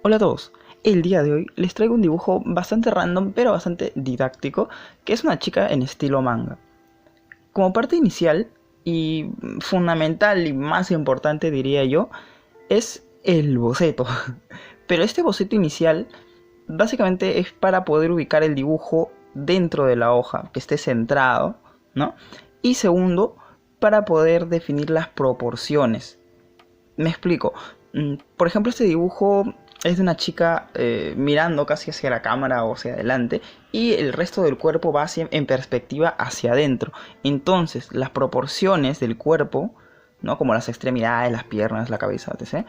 Hola a todos, el día de hoy les traigo un dibujo bastante random pero bastante didáctico, que es una chica en estilo manga. Como parte inicial y fundamental y más importante diría yo, es el boceto. Pero este boceto inicial básicamente es para poder ubicar el dibujo dentro de la hoja, que esté centrado, ¿no? Y segundo, para poder definir las proporciones. Me explico. Por ejemplo, este dibujo es de una chica mirando casi hacia la cámara o hacia adelante y el resto del cuerpo va en perspectiva hacia adentro. Entonces, las proporciones del cuerpo, ¿no? Como las extremidades, las piernas, la cabeza, etc.,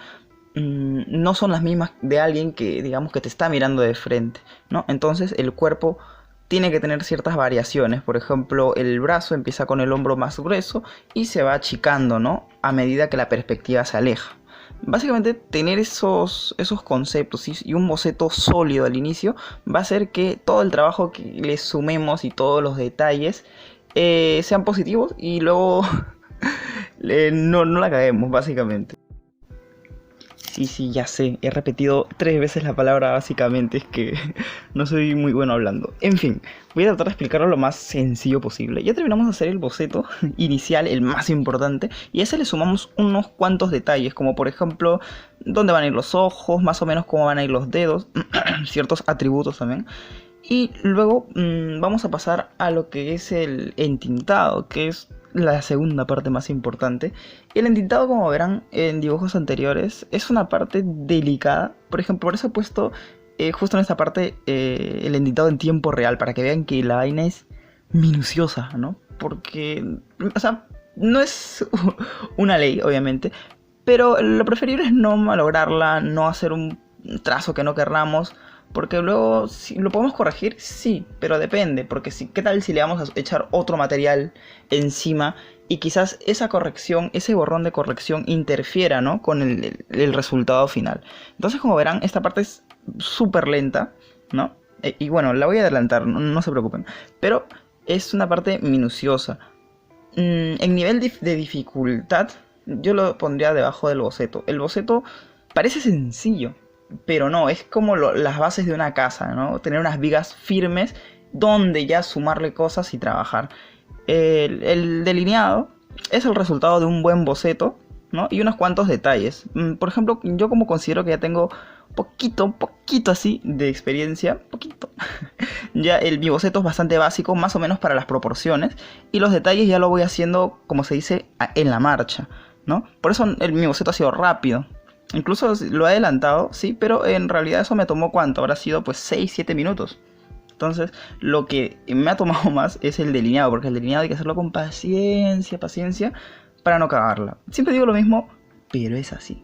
no son las mismas de alguien que, digamos, que te está mirando de frente, ¿no? Entonces, el cuerpo tiene que tener ciertas variaciones. Por ejemplo, el brazo empieza con el hombro más grueso y se va achicando, ¿no? A medida que la perspectiva se aleja. Básicamente tener esos conceptos y un boceto sólido al inicio va a hacer que todo el trabajo que le sumemos y todos los detalles sean positivos y luego no la caguemos básicamente. Sí, ya sé, he repetido 3 veces la palabra básicamente, es que no soy muy bueno hablando. En fin, voy a tratar de explicarlo lo más sencillo posible. Ya terminamos de hacer el boceto inicial, el más importante, y a ese le sumamos unos cuantos detalles, como por ejemplo, dónde van a ir los ojos, más o menos cómo van a ir los dedos, ciertos atributos también. Y luego vamos a pasar a lo que es el entintado, que es la segunda parte más importante. El entintado, como verán en dibujos anteriores, es una parte delicada. Por ejemplo, por eso he puesto justo en esta parte el entintado en tiempo real, para que vean que la vaina es minuciosa, ¿no? Porque, o sea, no es una ley, obviamente, pero lo preferible es no malograrla, no hacer un trazo que no querramos. Porque luego, si lo podemos corregir, sí, pero depende. Porque ¿qué tal si le vamos a echar otro material encima? Y quizás esa corrección, ese borrón de corrección interfiera, ¿no? Con el resultado final. Entonces, como verán, esta parte es súper lenta, ¿no? Y bueno, la voy a adelantar, no se preocupen. Pero es una parte minuciosa. En nivel de dificultad, yo lo pondría debajo del boceto. El boceto parece sencillo, pero no, es como las bases de una casa, ¿no? Tener unas vigas firmes donde ya sumarle cosas y trabajar. El delineado es el resultado de un buen boceto, ¿no? Y unos cuantos detalles. Por ejemplo, yo como considero que ya tengo poquito así de experiencia, poquito. Ya mi boceto es bastante básico, más o menos para las proporciones. Y los detalles ya lo voy haciendo, como se dice, en la marcha, ¿no? Por eso mi boceto ha sido rápido. Incluso lo he adelantado, sí, pero en realidad eso me tomó ¿cuánto? Habrá sido pues 6-7 minutos. Entonces, lo que me ha tomado más es el delineado, porque el delineado hay que hacerlo con paciencia, para no cagarla. Siempre digo lo mismo, pero es así.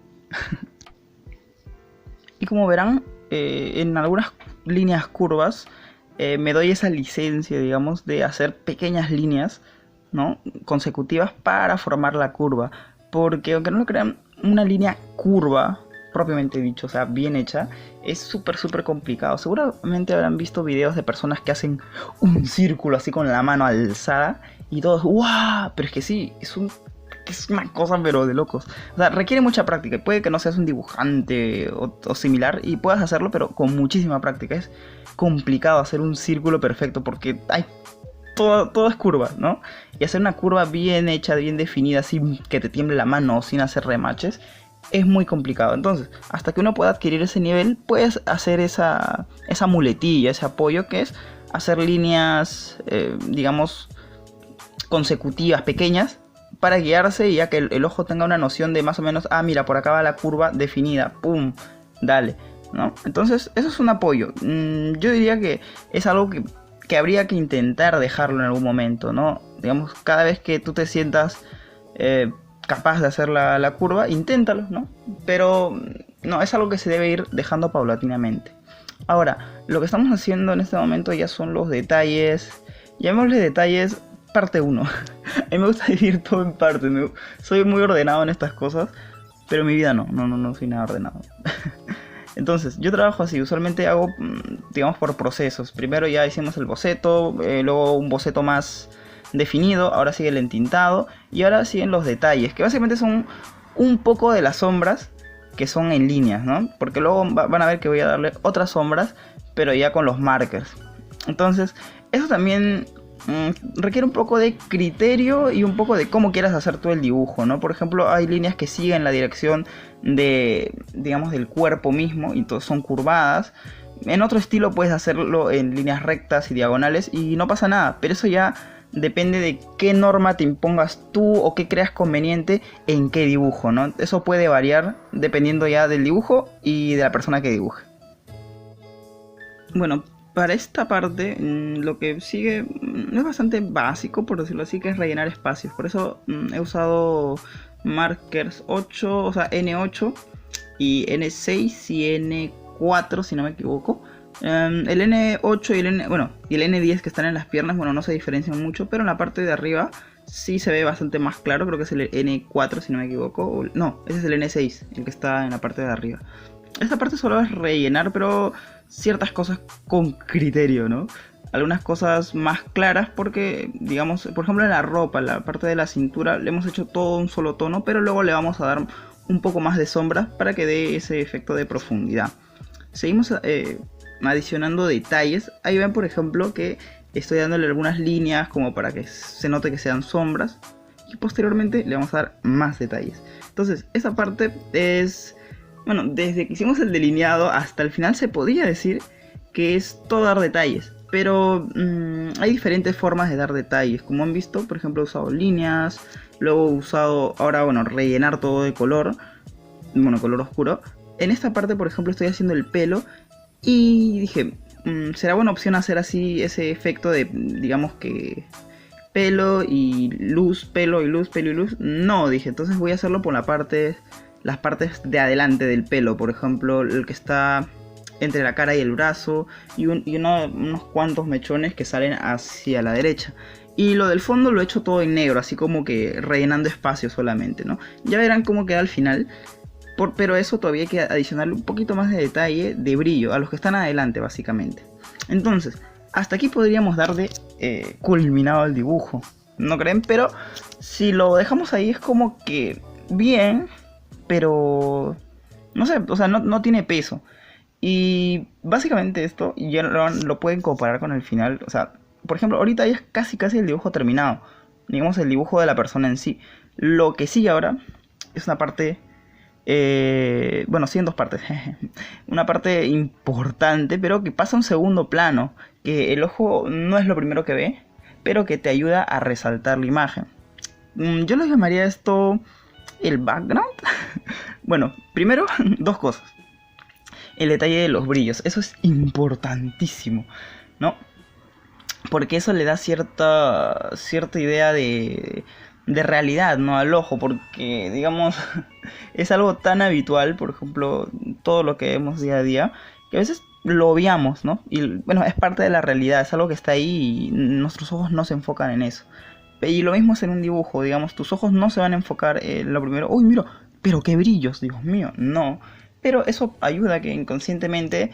Y como verán, en algunas líneas curvas me doy esa licencia, digamos, de hacer pequeñas líneas, ¿no? Consecutivas para formar la curva. Porque aunque no lo crean, una línea curva, propiamente dicho, o sea, bien hecha, es súper complicado. Seguramente habrán visto videos de personas que hacen un círculo así con la mano alzada y todos, ¡guau! Pero es que sí, es una cosa pero de locos. O sea, requiere mucha práctica. Puede que no seas un dibujante o similar y puedas hacerlo, pero con muchísima práctica. Es complicado hacer un círculo perfecto porque hay todo es curva, ¿no? Y hacer una curva bien hecha, bien definida, sin que te tiemble la mano, sin hacer remaches, es muy complicado. Entonces, hasta que uno pueda adquirir ese nivel, puedes hacer esa muletilla, ese apoyo, que es hacer líneas, digamos, consecutivas, pequeñas, para guiarse y ya que el ojo tenga una noción de más o menos, mira, por acá va la curva definida, pum, dale, ¿no? Entonces, eso es un apoyo. Yo diría que es algo que habría que intentar dejarlo en algún momento, ¿no? Digamos, cada vez que tú te sientas capaz de hacer la curva, inténtalo, ¿no? Pero no, es algo que se debe ir dejando paulatinamente. Ahora, lo que estamos haciendo en este momento ya son los detalles, llamémosle detalles parte 1. A mí me gusta dividir todo en partes, soy muy ordenado en estas cosas, pero en mi vida no soy nada ordenado. Entonces, yo trabajo así, usualmente hago, digamos, por procesos. Primero ya hicimos el boceto, luego un boceto más definido, ahora sigue el entintado y ahora siguen los detalles, que básicamente son un poco de las sombras que son en líneas, ¿no? Porque luego van a ver que voy a darle otras sombras, pero ya con los markers. Entonces, eso también requiere un poco de criterio y un poco de cómo quieras hacer tú el dibujo, ¿no? Por ejemplo, hay líneas que siguen la dirección de, digamos, del cuerpo mismo y todas son curvadas. En otro estilo puedes hacerlo en líneas rectas y diagonales y no pasa nada, pero eso ya depende de qué norma te impongas tú o qué creas conveniente en qué dibujo, ¿no? Eso puede variar dependiendo ya del dibujo y de la persona que dibuje. Bueno, para esta parte lo que sigue es bastante básico, por decirlo así, que es rellenar espacios. Por eso he usado markers 8, o sea, N8 y N6 y N4, si no me equivoco. El N8 y el y el N10 que están en las piernas, bueno, no se diferencian mucho, pero en la parte de arriba sí se ve bastante más claro. Creo que es el N4, si no me equivoco. No, ese es el N6, el que está en la parte de arriba. Esta parte solo es rellenar, pero ciertas cosas con criterio, ¿no? Algunas cosas más claras porque, digamos, por ejemplo en la ropa, la parte de la cintura, le hemos hecho todo un solo tono, pero luego le vamos a dar un poco más de sombras para que dé ese efecto de profundidad. Seguimos adicionando detalles. Ahí ven, por ejemplo, que estoy dándole algunas líneas como para que se note que sean sombras. Y posteriormente le vamos a dar más detalles. Entonces, esa parte es... Bueno, desde que hicimos el delineado hasta el final se podía decir que es todo dar detalles. Pero hay diferentes formas de dar detalles. Como han visto, por ejemplo, he usado líneas. Luego he usado, ahora bueno, rellenar todo de color. Bueno, color oscuro. En esta parte, por ejemplo, estoy haciendo el pelo. Y dije, será buena opción hacer así ese efecto de, digamos que... pelo y luz, pelo y luz, pelo y luz. No, dije, entonces voy a hacerlo por las partes de adelante del pelo. Por ejemplo, el que está entre la cara y el brazo. Y unos cuantos mechones que salen hacia la derecha. Y lo del fondo lo he hecho todo en negro, así como que rellenando espacio solamente, ¿no? Ya verán cómo queda al final. Pero eso todavía hay que adicionarle un poquito más de detalle, de brillo, a los que están adelante básicamente. Entonces, hasta aquí podríamos dar de culminado el dibujo, ¿no creen? Pero si lo dejamos ahí es como que bien, pero no sé, o sea, no tiene peso. Y básicamente esto ya lo pueden comparar con el final. O sea, por ejemplo, ahorita ya es casi el dibujo terminado. Digamos el dibujo de la persona en sí. Lo que sigue ahora es una parte... bueno, sí, en dos partes. Una parte importante, pero que pasa a un segundo plano. Que el ojo no es lo primero que ve, pero que te ayuda a resaltar la imagen. Yo lo llamaría esto el background. Bueno, primero, dos cosas. El detalle de los brillos, eso es importantísimo, ¿no? Porque eso le da cierta idea de realidad, ¿no? Al ojo, porque, digamos, es algo tan habitual, por ejemplo, todo lo que vemos día a día, que a veces lo obviamos, ¿no? Y bueno, es parte de la realidad, es algo que está ahí y nuestros ojos no se enfocan en eso. Y lo mismo es en un dibujo, digamos, tus ojos no se van a enfocar en lo primero, uy, mira, pero qué brillos, Dios mío, no. Pero eso ayuda a que inconscientemente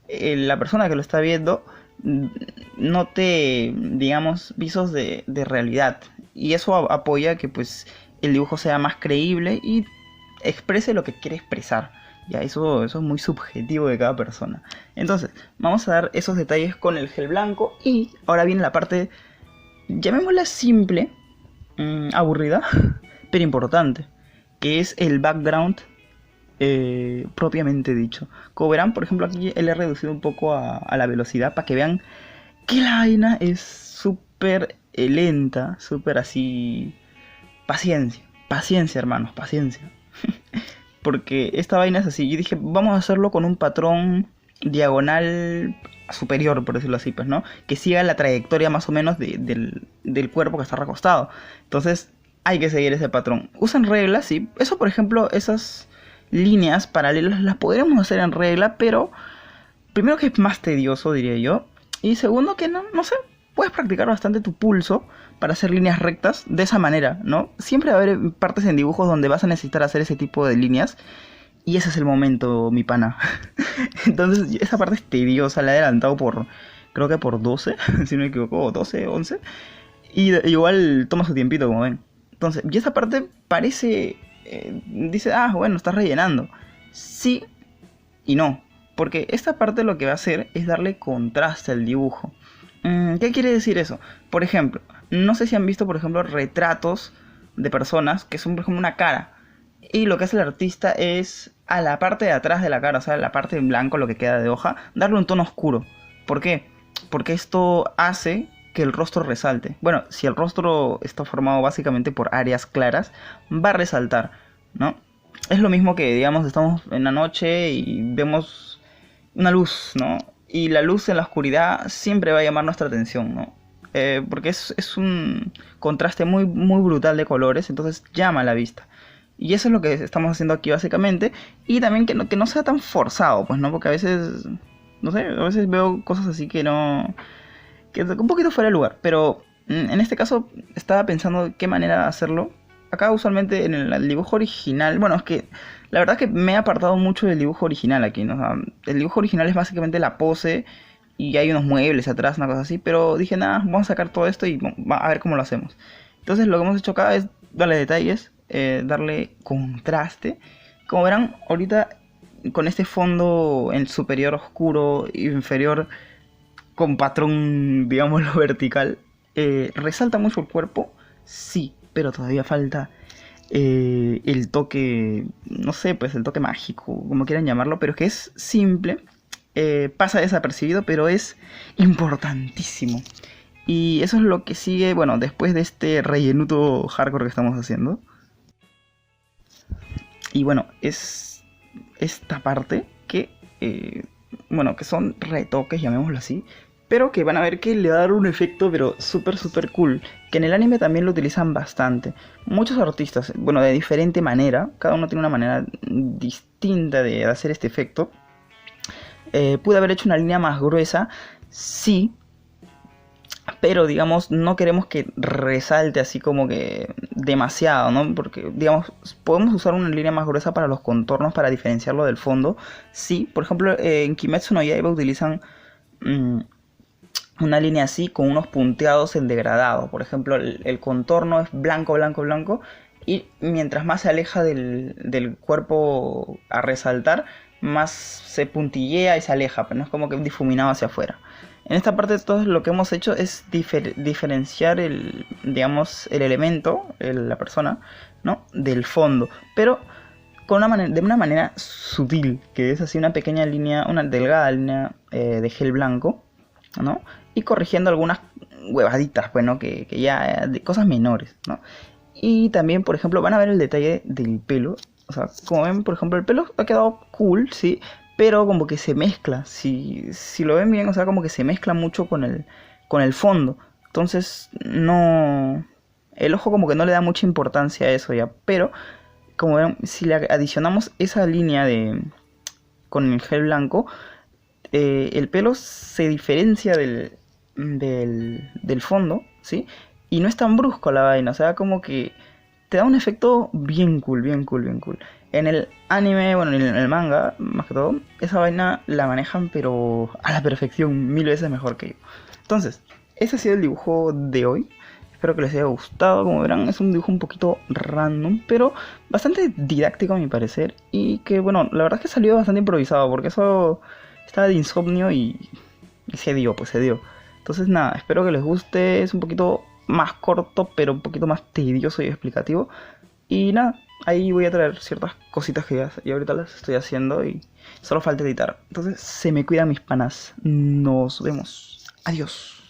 la persona que lo está viendo note, digamos, visos de realidad. Y eso apoya que pues el dibujo sea más creíble y exprese lo que quiere expresar. Ya, eso es muy subjetivo de cada persona. Entonces, vamos a dar esos detalles con el gel blanco. Y ahora viene la parte, llamémosla simple, aburrida, pero importante, que es el background propiamente dicho. Como verán, por ejemplo, aquí le he reducido un poco a la velocidad para que vean que la vaina es súper lenta, súper así. Paciencia, hermanos, paciencia. Porque esta vaina es así. Yo dije, vamos a hacerlo con un patrón diagonal superior, por decirlo así, pues, ¿no? Que siga la trayectoria más o menos del cuerpo que está recostado. Entonces, hay que seguir ese patrón. Usan reglas, sí. Eso, por ejemplo, esas líneas paralelas las podríamos hacer en regla, pero primero que es más tedioso, diría yo. Y segundo que no sé, puedes practicar bastante tu pulso para hacer líneas rectas de esa manera, ¿no? Siempre va a haber partes en dibujos donde vas a necesitar hacer ese tipo de líneas. Y ese es el momento, mi pana. Entonces, esa parte es tediosa, la he adelantado creo que por 12, si no me equivoco, o 12, 11. Y igual toma su tiempito, como ven. Entonces, y esa parte parece... dice, bueno, estás rellenando. Sí y no, porque esta parte lo que va a hacer es darle contraste al dibujo. ¿Qué quiere decir eso? Por ejemplo, no sé si han visto, por ejemplo, retratos de personas que son, por ejemplo, una cara. Y lo que hace el artista es a la parte de atrás de la cara, o sea, la parte en blanco, lo que queda de hoja, darle un tono oscuro. ¿Por qué? Porque esto hace que el rostro resalte. Bueno, si el rostro está formado básicamente por áreas claras, va a resaltar, ¿no? Es lo mismo que, digamos, estamos en la noche y vemos una luz, ¿no? Y la luz en la oscuridad siempre va a llamar nuestra atención, ¿no? Porque es un contraste muy, muy brutal de colores, entonces llama a la vista. Y eso es lo que estamos haciendo aquí básicamente. Y también que no sea tan forzado, pues, ¿no? Porque a veces, no sé, a veces veo cosas así que no... que un poquito fuera de lugar. Pero en este caso estaba pensando de qué manera hacerlo. Acá usualmente en el dibujo original, bueno, es que la verdad es que me he apartado mucho del dibujo original aquí, ¿no? O sea, el dibujo original es básicamente la pose y hay unos muebles atrás, una cosa así, pero dije, nada, vamos a sacar todo esto y a ver cómo lo hacemos. Entonces lo que hemos hecho acá es darle detalles, darle contraste. Como verán, ahorita con este fondo en superior oscuro y inferior con patrón, digámoslo, vertical, resalta mucho el cuerpo, sí, pero todavía falta el toque, no sé, pues el toque mágico, como quieran llamarlo, pero que es simple, pasa desapercibido, pero es importantísimo. Y eso es lo que sigue, bueno, después de este rellenuto hardcore que estamos haciendo. Y bueno, es esta parte que, bueno, que son retoques, llamémoslo así, pero que van a ver que le va a dar un efecto, pero súper, súper cool. Que en el anime también lo utilizan bastante. Muchos artistas, bueno, de diferente manera, cada uno tiene una manera distinta de hacer este efecto. Pude haber hecho una línea más gruesa, sí, pero digamos no queremos que resalte así como que demasiado, ¿no? Porque digamos podemos usar una línea más gruesa para los contornos para diferenciarlo del fondo. Sí, por ejemplo en Kimetsu no Yaiba utilizan mmm, una línea así con unos punteados en degradado. Por ejemplo el contorno es blanco, blanco, blanco y mientras más se aleja del cuerpo a resaltar, más se puntillea y se aleja, pero no es como que difuminado hacia afuera. En esta parte todo lo que hemos hecho es diferenciar el, digamos, el elemento, la persona, ¿no? Del fondo, pero con de una manera sutil, que es así una pequeña línea, una delgada línea de gel blanco, ¿no? Y corrigiendo algunas huevaditas, pues, ¿no? Que ya, de cosas menores, ¿no? Y también, por ejemplo, van a ver el detalle del pelo. O sea, como ven, por ejemplo, el pelo ha quedado cool, sí, pero como que se mezcla. Si lo ven bien, o sea, como que se mezcla mucho con el fondo. Entonces, no... El ojo como que no le da mucha importancia a eso ya. Pero, como ven, si le adicionamos esa línea de con el gel blanco, el pelo se diferencia del fondo, ¿sí? Y no es tan brusco la vaina, o sea, como que te da un efecto bien cool, bien cool, bien cool. En el anime, bueno, en el manga, más que todo, esa vaina la manejan pero a la perfección, mil veces mejor que yo. Entonces, ese ha sido el dibujo de hoy. Espero que les haya gustado. Como verán, es un dibujo un poquito random, pero bastante didáctico a mi parecer. Y que, bueno, la verdad es que salió bastante improvisado, porque eso estaba de insomnio y se dio, pues se dio. Entonces, nada, espero que les guste. Es un poquito más corto, pero un poquito más tedioso y explicativo. Y nada, ahí voy a traer ciertas cositas que ya ahorita las estoy haciendo y solo falta editar. Entonces, se me cuidan mis panas. Nos vemos. Adiós.